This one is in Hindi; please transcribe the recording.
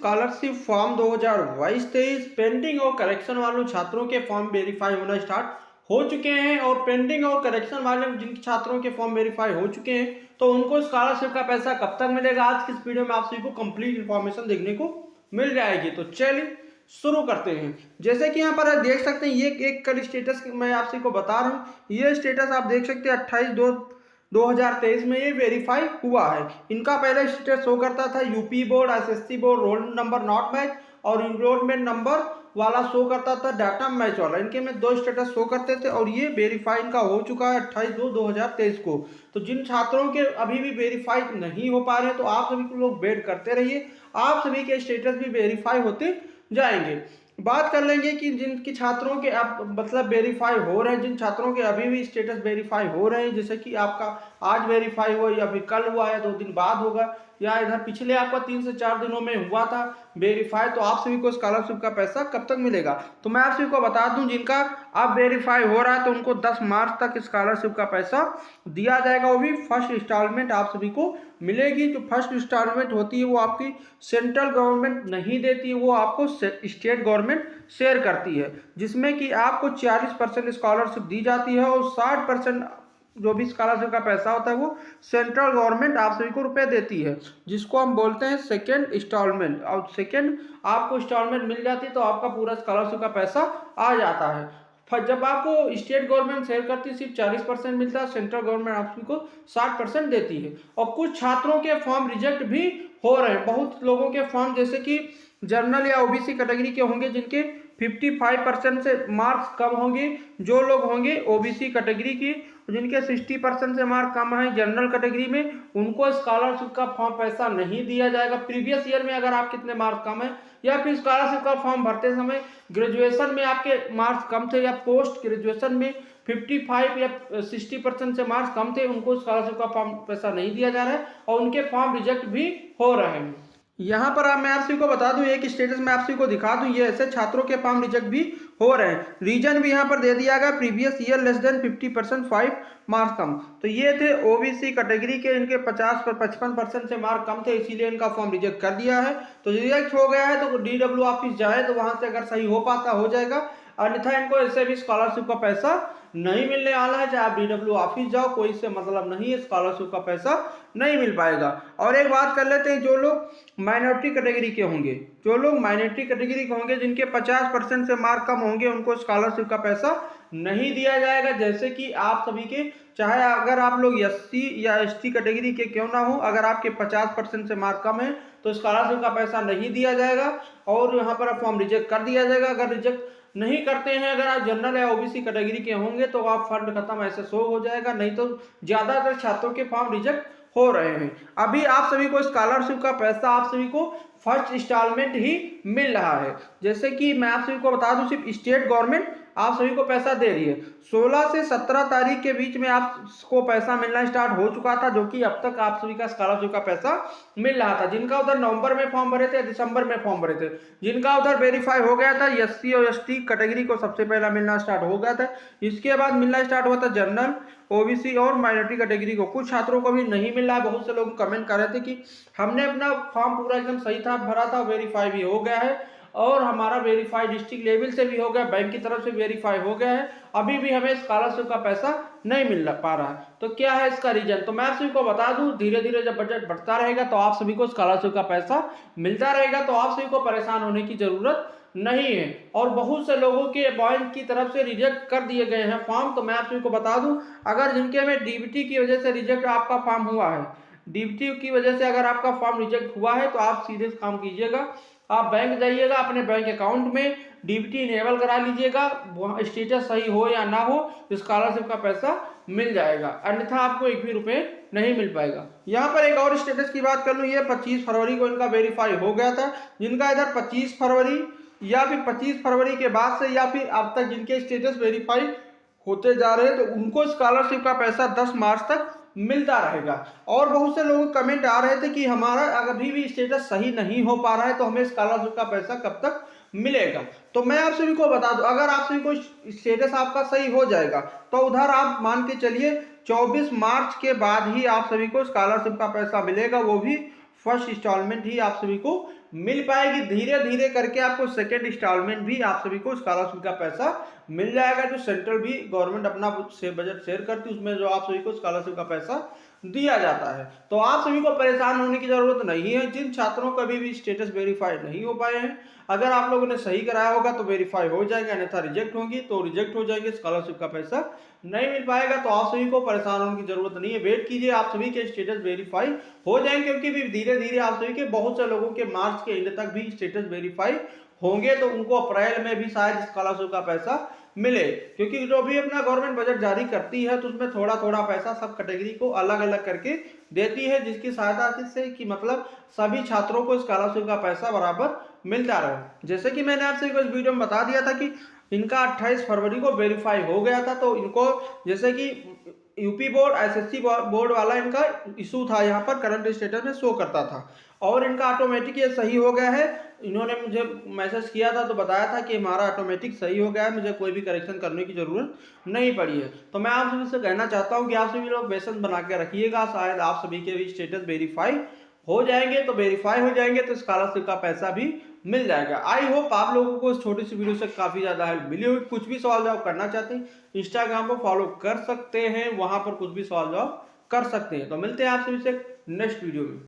स्कॉलरशिप फॉर्म 2022-23 पेंडिंग और करेक्शन वालों छात्रों के फॉर्म वेरीफाई होना स्टार्ट हो चुके हैं। और पेंडिंग और करेक्शन वाले जिन छात्रों के फॉर्म वेरीफाई हो चुके हैं तो उनको स्कॉलरशिप का पैसा कब तक मिलेगा, आज की इस वीडियो में आप सभी को कंप्लीट इंफॉर्मेशन देखने को मिल जाएगी। तो चलिए शुरू करते हैं। जैसे कि यहाँ पर आप देख सकते हैं, ये एक कल स्टेटस मैं आप सभी को बता रहा हूँ। ये स्टेटस आप देख सकते हैं 28/2/2023 में ये वेरीफाई हुआ है। इनका पहले स्टेटस शो करता था UP board, SSC board, roll number not match और इनरोलमेंट नंबर वाला शो करता था, डाटा मैच वाला। इनके में दो स्टेटस शो करते थे और ये वेरीफाई इनका हो चुका है 28/2/2023 को। तो जिन छात्रों के अभी भी वेरीफाई नहीं हो पा रहे तो आप सभी लोग वेट करते रहिए, आप सभी के स्टेटस भी वेरीफाई होते जाएंगे। बात कर लेंगे कि जिनके छात्रों के अब मतलब वेरीफाई हो रहे हैं, जिन छात्रों के अभी भी स्टेटस वेरीफाई हो रहे हैं, जैसे कि आपका आज वेरीफाई हुआ या अभी कल हुआ है, 2 दिन बाद होगा, या इधर पिछले आपका 3 से 4 दिनों में हुआ था वेरीफाई, तो आप सभी को स्कॉलरशिप का पैसा कब तक मिलेगा। तो मैं आप सभी को बता दूं, जिनका अब वेरीफाई हो रहा है तो उनको 10 मार्च तक स्कॉलरशिप का पैसा दिया जाएगा। वो भी फर्स्ट इंस्टॉलमेंट आप सभी को मिलेगी। जो फर्स्ट इंस्टॉलमेंट होती है वो आपकी सेंट्रल गवर्नमेंट नहीं देती है, वो आपको स्टेट गवर्नमेंट शेयर करती है, जिसमें कि आपको 40% स्कॉलरशिप दी जाती है और 60% जो भी स्कॉलरशिप का पैसा होता है वो सेंट्रल गवर्नमेंट आप सभी को रुपए देती है, जिसको हम बोलते हैं सेकेंड इंस्टॉलमेंट। और सेकेंड आपको इंस्टॉलमेंट मिल जाती है तो आपका पूरा स्कॉलरशिप का पैसा आ जाता है। जब आपको स्टेट गवर्नमेंट शेयर करती है सिर्फ 40% मिलता है, सेंट्रल गवर्नमेंट आप सभी को 60% देती है। और कुछ छात्रों के फॉर्म रिजेक्ट भी हो रहे हैं। बहुत लोगों के फॉर्म जैसे कि जनरल या ओबीसी कैटेगरी के होंगे जिनके 55% से मार्क्स कम होंगे, जो लोग होंगे ओबीसी कैटेगरी की जिनके 60% से मार्क कम है जनरल कैटेगरी में, उनको स्कॉलरशिप का फॉर्म पैसा नहीं दिया जाएगा। प्रीवियस ईयर में अगर आप कितने मार्क्स कम है या फिर स्कॉलरशिप का फॉर्म भरते समय ग्रेजुएशन में आपके मार्क्स कम थे या पोस्ट ग्रेजुएशन में 55 या 60% से मार्क्स कम थे, उनको स्कॉलरशिप का फॉर्म पैसा नहीं दिया जा रहा है और उनके फॉर्म रिजेक्ट भी हो रहे हैं। यहाँ पर मैं आप सभी को बता दूं, एक स्टेटस में आप सभी को दिखा दूं, ये ऐसे छात्रों के फॉर्म रिजेक्ट भी हो रहे हैं। रीजन भी यहाँ पर दे दिया गया, previous year less than 50% 5 marks कम। तो ये थे ओबीसी कैटेगरी के, इनके 55% से मार्क कम थे, इसीलिए इनका फॉर्म रिजेक्ट कर दिया है। तो रिजेक्ट हो गया है तो डीडब्ल्यू ऑफिस जाए तो वहां से अगर सही हो पाता हो जाएगा, अन्यथा इनको ऐसे भी स्कॉलरशिप का पैसा नहीं मिलने वाला है। चाहे आप डीडब्ल्यू ऑफिस जाओ, कोई इससे मतलब नहीं है, स्कॉलरशिप का पैसा नहीं मिल पाएगा। और एक बात कर लेते हैं, जो लोग माइनॉरिटी कैटेगरी के होंगे, जो लोग माइनॉरिटी कैटेगरी के होंगे जिनके 50% से मार्क कम होंगे, उनको स्कॉलरशिप का पैसा नहीं दिया जाएगा। जैसे कि आप सभी के, चाहे अगर आप लोग एससी या एसटी कैटेगरी के क्यों ना हो, अगर आपके 50% से मार्क कम है तो स्कॉलरशिप का पैसा नहीं दिया जाएगा और यहाँ पर फॉर्म रिजेक्ट कर दिया जाएगा। अगर रिजेक्ट नहीं करते हैं, अगर आप जनरल या ओबीसी कैटेगरी के होंगे तो आप फंड खत्म ऐसे शो हो जाएगा। नहीं तो ज्यादातर छात्रों के फॉर्म रिजेक्ट हो रहे हैं। अभी आप सभी को स्कॉलरशिप का पैसा आप सभी को फर्स्ट इंस्टॉलमेंट ही मिल रहा है। जैसे कि मैं आप सभी को बता दूं, सिर्फ स्टेट गवर्नमेंट आप सभी को पैसा दे रही है। 16 से 17 तारीख के बीच में आपको पैसा मिलना स्टार्ट हो चुका था, जो कि अब तक आप सभी का स्कॉलरशिप का पैसा मिल रहा था। जिनका उधर नवंबर में फॉर्म भरे थे, दिसंबर में फॉर्म भरे थे, जिनका उधर वेरीफाई हो गया था, एससी और एसटी कैटेगरी को सबसे पहला मिलना स्टार्ट हो गया था। इसके बाद मिलना स्टार्ट हुआ था जनरल, ओबीसी और माइनॉरिटी कैटेगरी को। कुछ छात्रों को भी नहीं मिल रहा है। बहुत से लोग कमेंट कर रहे थे कि हमने अपना फॉर्म पूरा एकदम सही था, भरा था, वेरीफाई भी हो गया है और हमारा वेरीफाई डिस्ट्रिक्ट लेवल से भी हो गया, बैंक की तरफ से वेरीफाई हो गया है, अभी भी हमें स्कॉलरशिप का पैसा नहीं मिल पा रहा है। तो क्या है इसका रीजन? तो मैं आप सभी को बता दूं, धीरे धीरे जब बजट बढ़ता रहेगा तो आप सभी को स्कॉलरशिप का पैसा मिलता रहेगा, तो आप सभी को परेशान होने की जरूरत नहीं है। और बहुत से लोगों के बैंक की तरफ से रिजेक्ट कर दिए गए हैं फॉर्म। तो मैं आप सभी को बता दूं, अगर जिनके में डीबीटी की वजह से रिजेक्ट आपका फॉर्म हुआ है, डीबीटी की वजह से अगर आपका फॉर्म रिजेक्ट हुआ है, तो आप सीधे काम कीजिएगा, आप बैंक जाइएगा, अपने बैंक अकाउंट में डीबीटी इनेबल करा लीजिएगा, स्टेटस सही हो या ना हो, स्कॉलरशिप का पैसा मिल जाएगा, अन्यथा आपको एक भी रुपए नहीं मिल पाएगा। यहाँ पर एक और स्टेटस की बात कर लूँ, ये 25 फरवरी को इनका वेरीफाई हो गया था। जिनका इधर 25 फरवरी या फिर 25 फरवरी के बाद से या फिर अब तक जिनके स्टेटस वेरीफाई होते जा रहे हैं, तो उनको स्कॉलरशिप का पैसा 10 मार्च तक मिलता रहेगा। और बहुत से लोग कमेंट आ रहे थे कि हमारा अभी भी स्टेटस सही नहीं हो पा रहा है, तो हमें स्कॉलरशिप का पैसा कब तक मिलेगा। तो मैं आप सभी को बता दूं, अगर आप सभी को स्टेटस आपका सही हो जाएगा तो उधर आप मान के चलिए 24 मार्च के बाद ही आप सभी को स्कॉलरशिप का पैसा मिलेगा, वो भी फर्स्ट इंस्टॉलमेंट ही आप सभी को मिल पाएगी। धीरे धीरे करके आपको सेकेंड इंस्टॉलमेंट भी आप सभी को स्कॉलरशिप का पैसा मिल जाएगा, जो सेंट्रल भी गवर्नमेंट अपना बजट शेयर करती है, उसमें जो आप सभी को स्कॉलरशिप का पैसा दिया जाता है। तो आप सभी को परेशान होने की जरूरत नहीं है। जिन छात्रों का अभी भी स्टेटस वेरीफाई नहीं हो पाए हैं, अगर आप लोगों ने सही कराया होगा तो वेरीफाई हो जाएगा, अन्यथा रिजेक्ट होगी तो रिजेक्ट हो जाएंगे, स्कॉलरशिप का पैसा नहीं मिल पाएगा। तो आप सभी को परेशान होने की जरूरत नहीं है, वेट कीजिए, आप सभी के स्टेटस वेरीफाई हो जाएंगे, क्योंकि भी धीरे धीरे आप सभी के बहुत से लोगों के मार्च के एंड तक भी स्टेटस वेरीफाई होंगे, तो उनको अप्रैल में भी शायद स्कॉलरशिप का पैसा मिले। क्योंकि जो भी अपना गवर्नमेंट बजट जारी करती है तो उसमें थोड़ा थोड़ा पैसा सब कैटेगरी को अलग अलग करके देती है, जिसकी सहायता से कि मतलब सभी छात्रों को स्कॉलरशिप का पैसा बराबर मिलता रहे। जैसे कि मैंने आपसे इस वीडियो में बता दिया था कि इनका 28 फरवरी को वेरीफाई हो गया था, तो इनको जैसे कि यूपी बोर्ड एसएससी बोर्ड वाला इनका इशू था, यहाँ पर करंट स्टेटस में शो करता था, और इनका ऑटोमेटिक ये सही हो गया है। इन्होंने मुझे मैसेज किया था तो बताया था कि हमारा ऑटोमेटिक सही हो गया है, मुझे कोई भी करेक्शन करने की जरूरत नहीं पड़ी है। तो मैं आप सभी से कहना चाहता हूँ कि आप सभी लोग बेसन बना के रखिएगा, शायद आप सभी के भी स्टेटस वेरीफाई हो जाएंगे। तो वेरीफाई हो जाएंगे तो स्कॉलरशिप का पैसा भी मिल जाएगा। आई होप आप लोगों को इस छोटी सी वीडियो से काफी ज्यादा हेल्प मिली होगी। कुछ भी सवाल जवाब करना चाहते हैं इंस्टाग्राम पर फॉलो कर सकते हैं, वहां पर कुछ भी सवाल जवाब कर सकते हैं। तो मिलते हैं आप सभी से नेक्स्ट वीडियो में।